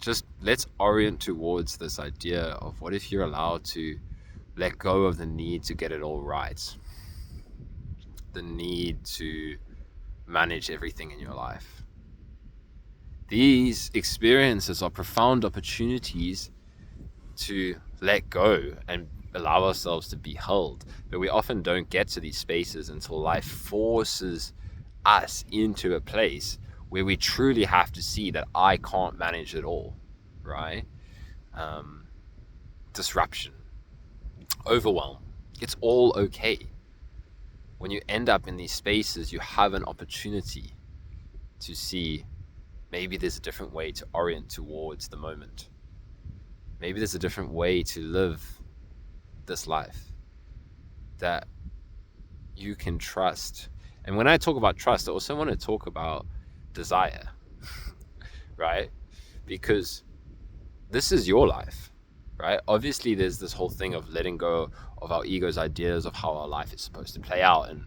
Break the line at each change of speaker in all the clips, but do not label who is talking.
just let's orient towards this idea of what if you're allowed to let go of the need to get it all right, the need to manage everything in your life. These experiences are profound opportunities to let go and allow ourselves to be held, but we often don't get to these spaces until life forces us into a place where we truly have to see that I can't manage it all, right? Disruption, overwhelm, it's all okay. When you end up in these spaces, you have an opportunity to see maybe there's a different way to orient towards the moment. Maybe there's a different way to live this life that you can trust. And when I talk about trust, I also want to talk about desire, right? Because this is your life, right? Obviously, there's this whole thing of letting go of our ego's ideas of how our life is supposed to play out, and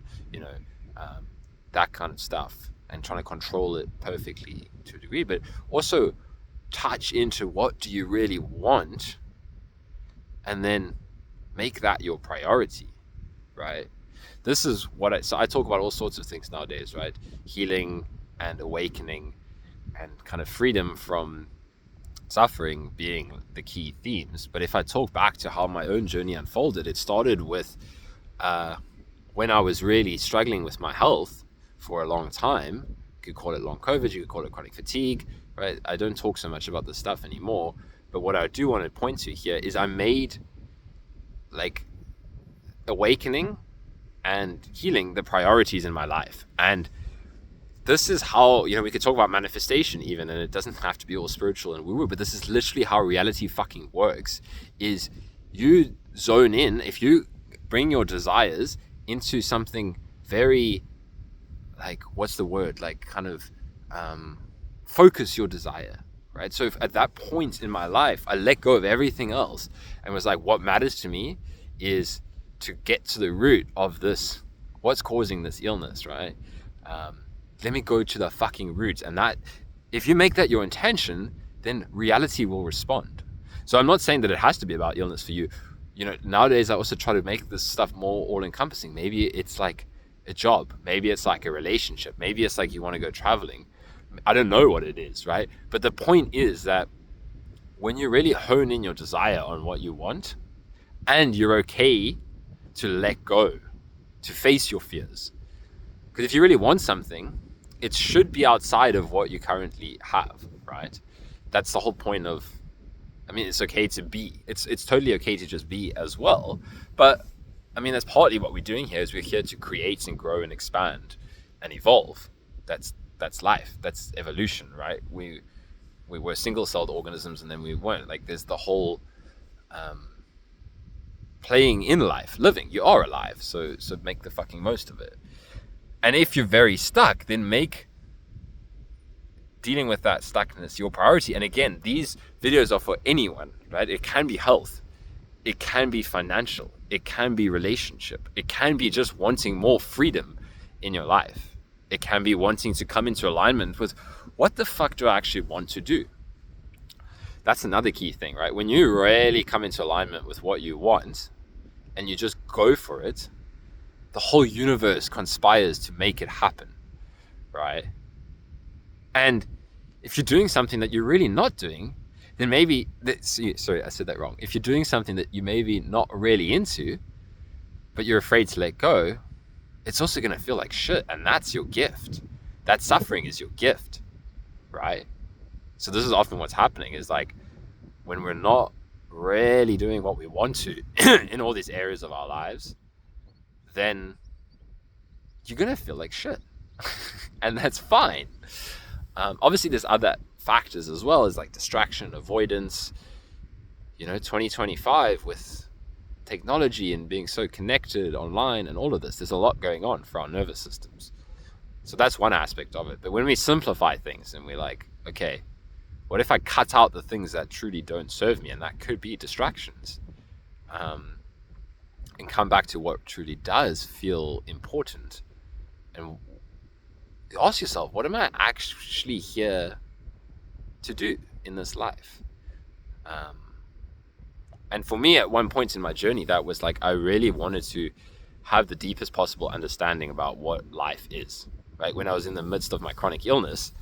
that kind of stuff, and trying to control it perfectly to a degree, but also touch into what do you really want, and then make that your priority, right? This is what I talk about all sorts of things nowadays, right? Healing and awakening and kind of freedom from suffering being the key themes. But if I talk back to how my own journey unfolded, it started with when I was really struggling with my health for a long time. You could call it long COVID, you could call it chronic fatigue, right? I don't talk so much about this stuff anymore, but what I do want to point to here is I made like awakening and healing the priorities in my life. And this is how, we could talk about manifestation even, and it doesn't have to be all spiritual and woo-woo, but this is literally how reality fucking works, is you zone in. If you bring your desires into something very, like, what's the word? Like, kind of focus your desire, right? So if at that point in my life, I let go of everything else and was like, what matters to me is to get to the root of this, what's causing this illness, right? Let me go to the fucking root. And that, if you make that your intention, then reality will respond. So I'm not saying that it has to be about illness for you. Nowadays I also try to make this stuff more all-encompassing. Maybe it's like a job. Maybe it's like a relationship. Maybe it's like you want to go traveling. I don't know what it is, right? But the point is that when you really hone in your desire on what you want, and you're okay to let go, to face your fears. Because if you really want something, it should be outside of what you currently have, right? That's the whole point of, it's okay to be. It's totally okay to just be as well. But, that's partly what we're doing here, is we're here to create and grow and expand and evolve. That's life. That's evolution, right? We were single-celled organisms, and then we weren't. Like, there's the whole playing in life, living. You are alive, so make the fucking most of it. And if you're very stuck, then make dealing with that stuckness your priority. And again, these videos are for anyone, right? It can be health, it can be financial, it can be relationship, it can be just wanting more freedom in your life. It can be wanting to come into alignment with, what the fuck do I actually want to do? That's another key thing, right? When you really come into alignment with what you want and you just go for it, the whole universe conspires to make it happen, right? And if you're doing something that you're really not doing, then maybe, sorry, I said that wrong. If you're doing something that you maybe not really into, but you're afraid to let go, it's also going to feel like shit. And that's your gift. That suffering is your gift, right? So this is often what's happening, is like, when we're not really doing what we want to in all these areas of our lives, then you're going to feel like shit. And that's fine. Obviously, there's other factors as well, as like distraction, avoidance. 2025 with technology and being so connected online and all of this, there's a lot going on for our nervous systems. So that's one aspect of it. But when we simplify things and we're like, okay, what if I cut out the things that truly don't serve me? And that could be distractions. And come back to what truly does feel important. And ask yourself, what am I actually here to do? in this life. And for me, at one point in my journey, that was like, I really wanted to have the deepest possible understanding about what life is. Right? When I was in the midst of my chronic illness,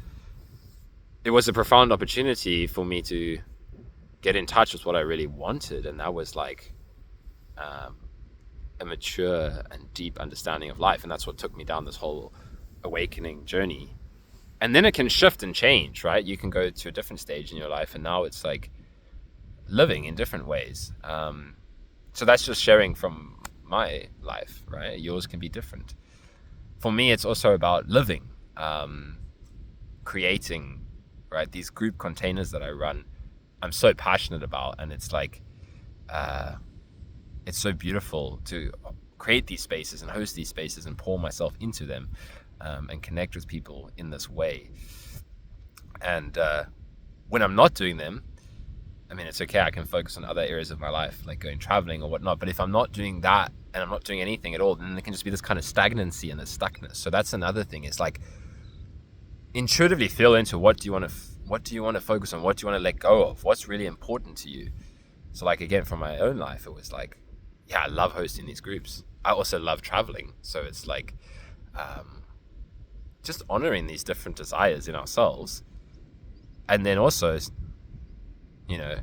it was a profound opportunity for me to get in touch with what I really wanted. And that was like a mature and deep understanding of life. And that's what took me down this whole awakening journey. And then it can shift and change, right? You can go to a different stage in your life, and now it's like living in different ways. So that's just sharing from my life, right? Yours can be different. For me, it's also about living, creating, right? These group containers that I run, I'm so passionate about, and it's like, it's so beautiful to create these spaces and host these spaces and pour myself into them, and connect with people in this way. And when I'm not doing them, I mean, it's okay, I can focus on other areas of my life, like going traveling or whatnot. But if I'm not doing that and I'm not doing anything at all, then there can just be this kind of stagnancy and this stuckness. So that's another thing. It's like intuitively feel into what do you want to focus on? What do you want to let go of? What's really important to you? So like, again, from my own life, it was like, yeah, I love hosting these groups. I also love traveling. So it's like, just honoring these different desires in ourselves. And then also, you know,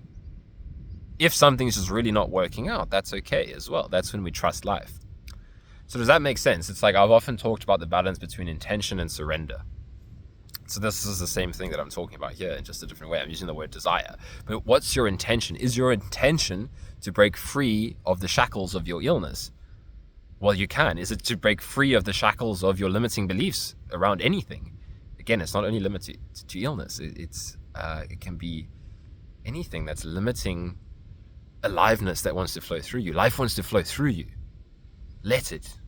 if something's just really not working out, that's okay as well. That's when we trust life. So does that make sense? It's like, I've often talked about the balance between intention and surrender. So this is the same thing that I'm talking about here in just a different way. I'm using the word desire. But what's your intention? Is your intention to break free of the shackles of your illness? Well, you can. Is it to break free of the shackles of your limiting beliefs around anything? Again, it's not only limited to illness. It can be anything that's limiting aliveness that wants to flow through you. Life wants to flow through you. Let it.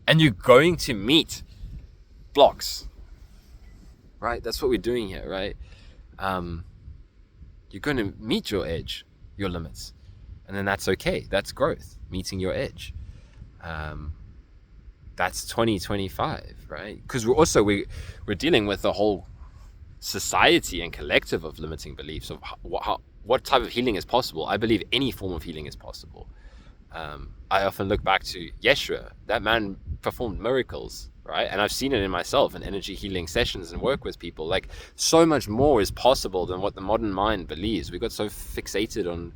And you're going to meet blocks, right? That's what we're doing here, right? You're going to meet your edge, your limits. And then that's okay. That's growth, meeting your edge. That's 2025, right? Because we're dealing with the whole society and collective of limiting beliefs of what type of healing is possible. I believe any form of healing is possible. I often look back to Yeshua. That man performed miracles, right? And I've seen it in myself in energy healing sessions and work with people. Like, so much more is possible than what the modern mind believes. We got so fixated on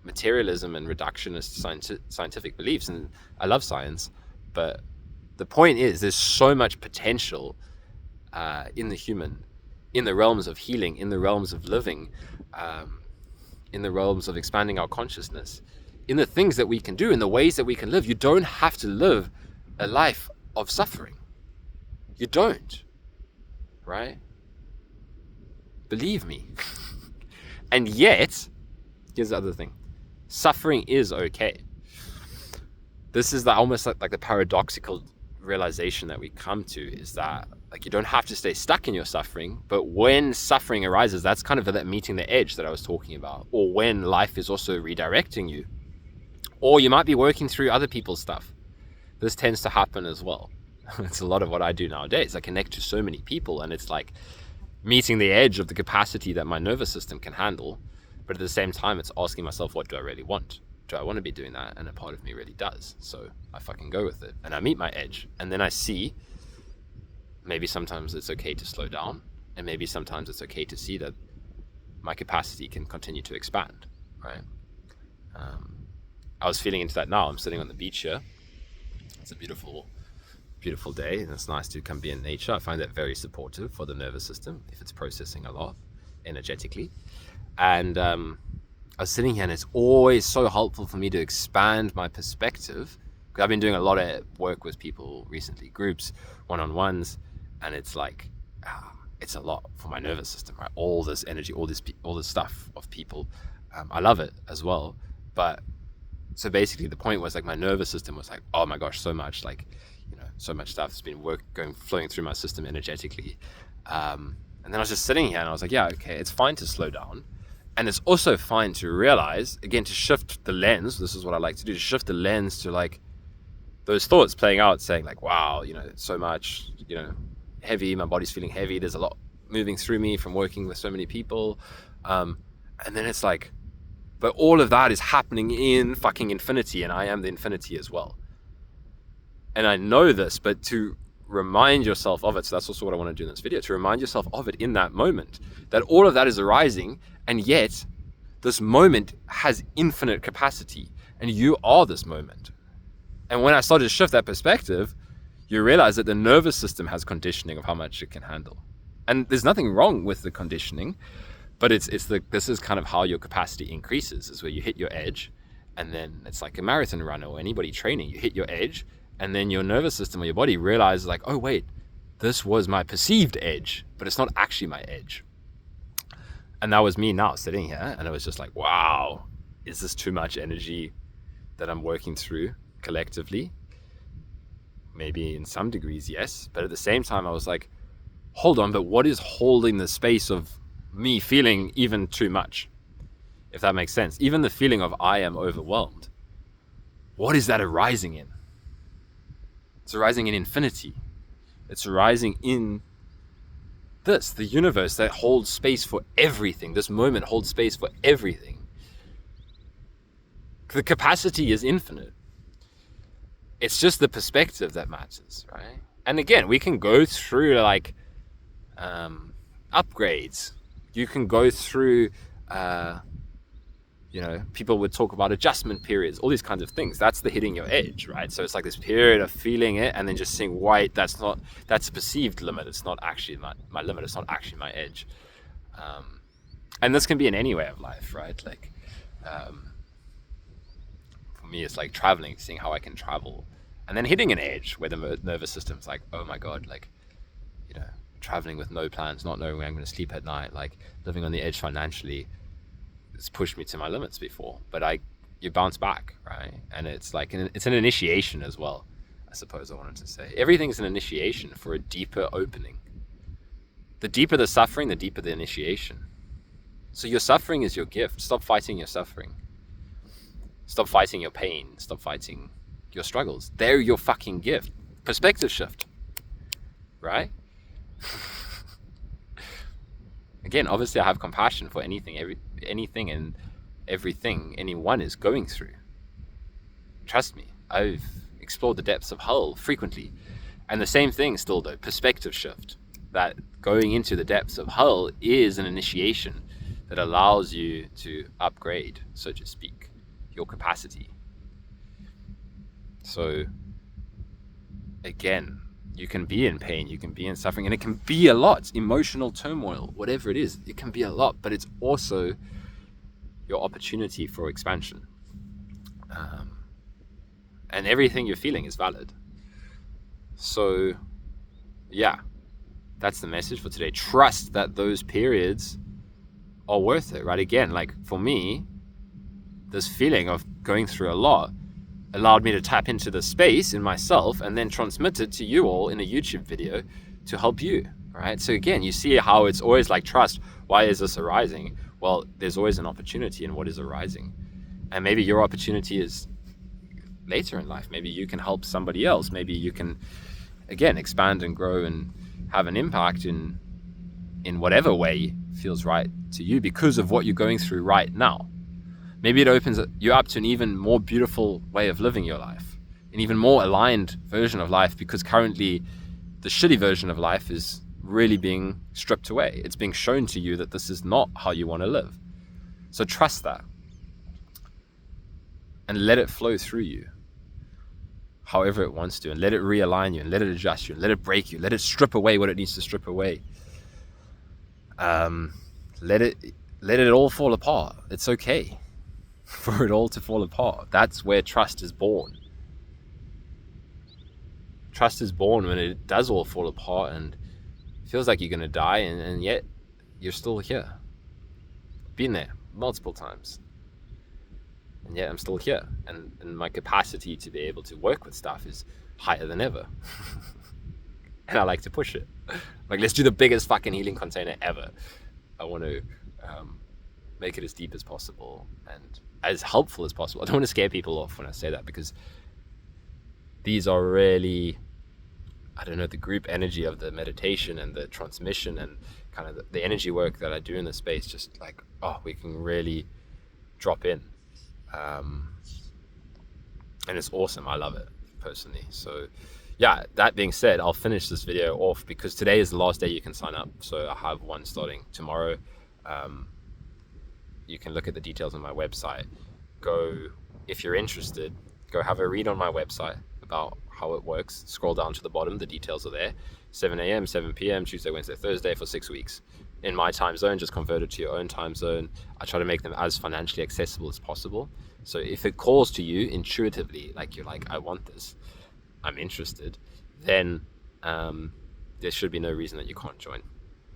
materialism and reductionist scientific beliefs, and I love science, but the point is, there's so much potential in the human, in the realms of healing, in the realms of living, in the realms of expanding our consciousness, in the things that we can do, in the ways that we can live. You don't have to live a life of suffering. You don't, right? Believe me. And yet, here's the other thing. Suffering is okay. This is almost like the paradoxical realization that we come to, is that like, you don't have to stay stuck in your suffering, but when suffering arises, that's kind of that meeting the edge that I was talking about, or when life is also redirecting you, or you might be working through other people's stuff. This tends to happen as well. It's a lot of what I do nowadays. I connect to so many people, and it's like meeting the edge of the capacity that my nervous system can handle. But at the same time, it's asking myself, what do I really want? Do I want to be doing that? And a part of me really does. So I fucking go with it. And I meet my edge. And then I see, maybe sometimes it's okay to slow down. And maybe sometimes it's okay to see that my capacity can continue to expand, right? I was feeling into that now. I'm sitting on the beach here. It's a beautiful, beautiful day. And it's nice to come be in nature. I find that very supportive for the nervous system if it's processing a lot energetically. And I was sitting here, and it's always so helpful for me to expand my perspective, because I've been doing a lot of work with people recently, groups, one-on-ones, and it's like, it's a lot for my nervous system, right? All this energy, all this stuff of people. I love it as well. But so basically the point was like, my nervous system was like, oh my gosh, so much, like, you know, so much stuff has been flowing through my system energetically. And then I was just sitting here, and I was like, yeah, okay, it's fine to slow down. And it's also fine to realize, again, to shift the lens. This is what I like to do, to shift the lens to like those thoughts playing out, saying like, wow, you know, so much, you know, heavy, my body's feeling heavy. There's a lot moving through me from working with so many people. And then it's like, but all of that is happening in fucking infinity, and I am the infinity as well. And I know this, but to remind yourself of it, so that's also what I want to do in this video, to remind yourself of it in that moment, that all of that is arising, and yet this moment has infinite capacity, and you are this moment. And when I started to shift that perspective, you realize that the nervous system has conditioning of how much it can handle. And there's nothing wrong with the conditioning, but this is kind of how your capacity increases, is where you hit your edge, and then it's like a marathon runner or anybody training, you hit your edge, and then your nervous system or your body realizes like, oh wait, this was my perceived edge, but it's not actually my edge. And that was me now sitting here, and it was just like, wow, is this too much energy that I'm working through collectively? Maybe in some degrees, yes. But at the same time, I was like, hold on, but what is holding the space of me feeling even too much? If that makes sense. Even the feeling of I am overwhelmed. What is that arising in? It's arising in infinity. It's arising in the universe that holds space for everything. This moment holds space for everything. The capacity is infinite. It's just the perspective that matters, right? And again, we can go through like upgrades. You can go through, people would talk about adjustment periods, all these kinds of things. That's the hitting your edge, right? So it's like this period of feeling it and then just saying, wait, that's a perceived limit. It's not actually my limit. It's not actually my edge. And this can be in any way of life, right? Like, for me, it's like traveling, seeing how I can travel, and then hitting an edge where the nervous system's like, oh my God, like, traveling with no plans, not knowing where I'm going to sleep at night, like living on the edge financially. It's pushed me to my limits before, but you bounce back, right? And it's like, it's an initiation as well, I suppose I wanted to say. Everything's an initiation for a deeper opening. The deeper the suffering, the deeper the initiation. So your suffering is your gift. Stop fighting your suffering. Stop fighting your pain. Stop fighting your struggles. They're your fucking gift. Perspective shift, right? Again, obviously I have compassion for anything and everything anyone is going through. Trust me, I've explored the depths of hell frequently. And the same thing still though, perspective shift. That going into the depths of hell is an initiation that allows you to upgrade, so to speak, your capacity. So again, you can be in pain, you can be in suffering, and it can be a lot. Emotional turmoil, whatever it is, it can be a lot, but it's also your opportunity for expansion. And everything you're feeling is valid. So, yeah, that's the message for today. Trust that those periods are worth it, right? Again, like for me, this feeling of going through a lot allowed me to tap into the space in myself and then transmit it to you all in a YouTube video to help you, right? So again, you see how it's always like trust. Why is this arising? Well, there's always an opportunity in what is arising. And maybe your opportunity is later in life. Maybe you can help somebody else. Maybe you can, again, expand and grow and have an impact in whatever way feels right to you because of what you're going through right now. Maybe it opens you up to an even more beautiful way of living your life, an even more aligned version of life, because currently the shitty version of life is really being stripped away. It's being shown to you that this is not how you want to live. So trust that and let it flow through you however it wants to, and let it realign you and let it adjust you and let it break you, let it strip away what it needs to strip away. Let it all fall apart. It's okay for it all to fall apart. That's where trust is born. Trust is born when it does all fall apart and it feels like you're going to die, and yet you're still here. Been there multiple times, and yet I'm still here, and my capacity to be able to work with stuff is higher than ever. And I like to push it. Like, let's do the biggest fucking healing container ever. I want to make it as deep as possible and as helpful as possible. I don't want to scare people off when I say that, because these are really I don't know, the group energy of the meditation and the transmission and kind of the energy work that I do in the space, just like, oh, we can really drop in. And it's awesome. I love it personally. So yeah, that being said, I'll finish this video off because today is the last day you can sign up. So I have one starting tomorrow. You can look at the details on my website. Go, if you're interested, go have a read on my website about how it works. Scroll down to the bottom, the details are there. 7 a.m., 7 p.m, Tuesday, Wednesday, Thursday for 6 weeks. In my time zone, just convert it to your own time zone. I try to make them as financially accessible as possible. So if it calls to you intuitively, like you're like, I want this, I'm interested, then there should be no reason that you can't join,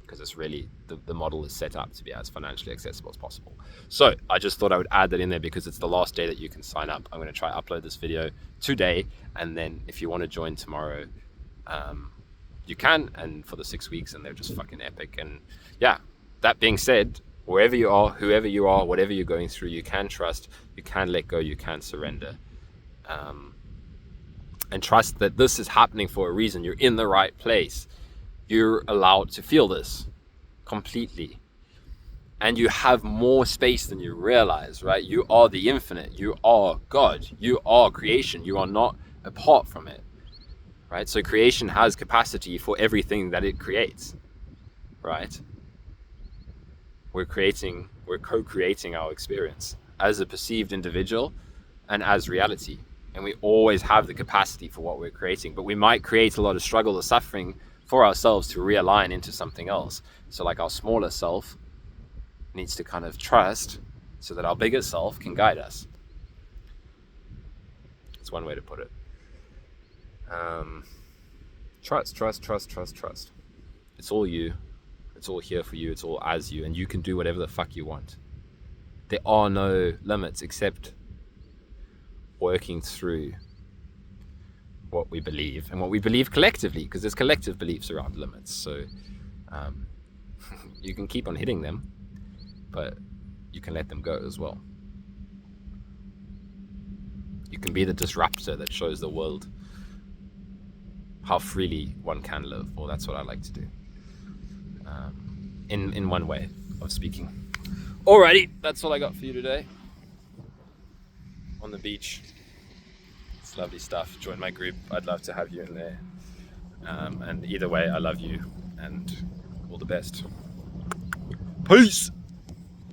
because it's really, the model is set up to be as financially accessible as possible. So I just thought I would add that in there because it's the last day that you can sign up. I'm going to try upload this video today, and then if you want to join tomorrow, you can, and for the 6 weeks, and they're just fucking epic. And yeah, that being said, wherever you are, whoever you are, whatever you're going through, you can trust, you can let go, you can surrender. And trust that this is happening for a reason. You're in the right place. You're allowed to feel this completely. And you have more space than you realize, right? You are the infinite. You are God. You are creation. You are not apart from it, right? So creation has capacity for everything that it creates, right? We're co-creating our experience as a perceived individual and as reality. And we always have the capacity for what we're creating, but we might create a lot of struggle or suffering for ourselves to realign into something else. So like our smaller self needs to kind of trust so that our bigger self can guide us. It's one way to put it. Trust. It's all you. It's all here for you. It's all as you, and you can do whatever the fuck you want. There are no limits except working through what we believe and what we believe collectively, because there's collective beliefs around limits. So you can keep on hitting them, but you can let them go as well. You can be the disruptor that shows the world how freely one can live, or that's what I like to do, in one way of speaking. Alrighty, that's all I got for you today. On the beach. It's lovely stuff. Join my group. I'd love to have you in there. And either way, I love you and all the best. Peace.